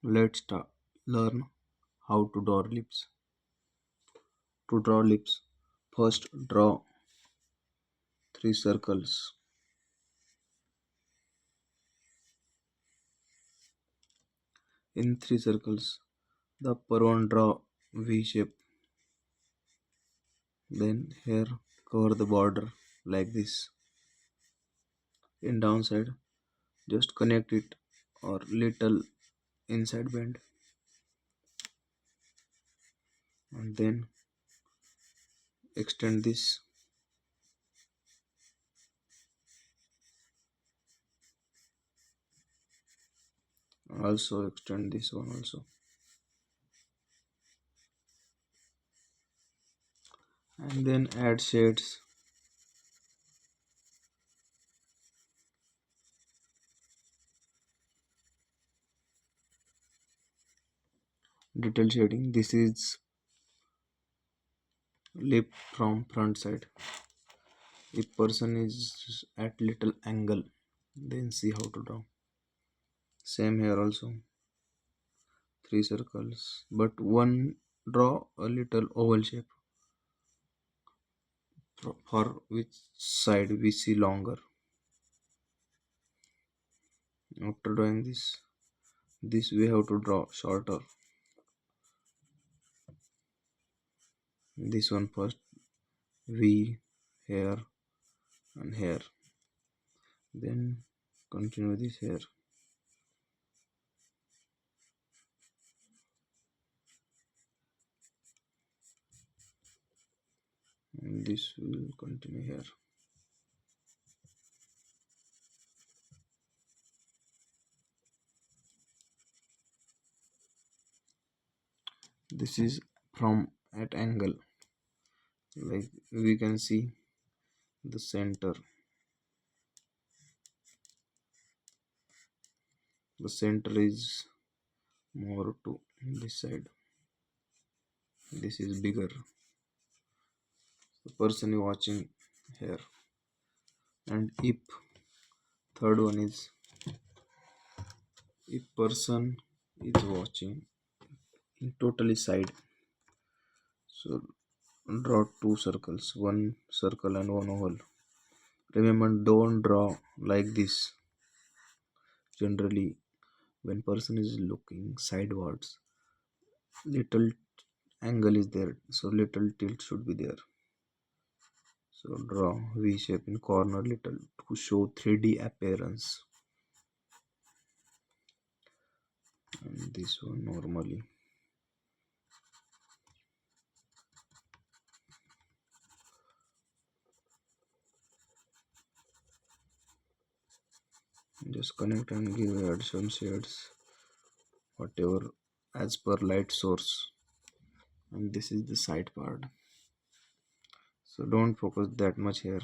Learn how to draw lips. To draw lips, first draw three circles. In three circles, the upper one draw V shape. Then here cover the border like this. In downside, just connect it or little inside bend, and then extend this. Also extend this one also, and then add shades. Detail shading. This is lip from front side. If person is at little angle, then see how to draw. Same here also, three circles, but one draw a little oval shape for which side we see longer. After drawing this we have to draw shorter. This one first, V here and here, then continue this here. And this will continue here. This is from at angle, like we can see the center. The center is more to this side. This is bigger. The person is watching here. And if third one is, if person is watching in totally side, so draw two circles, one circle and one oval. Remember, don't draw like this. Generally, when person is looking sidewards, little angle is there, so little tilt should be there. So draw V shape in corner little to show 3D appearance. And this one normally. Just connect and add some shades, whatever as per light source. And this is the side part. So don't focus that much here.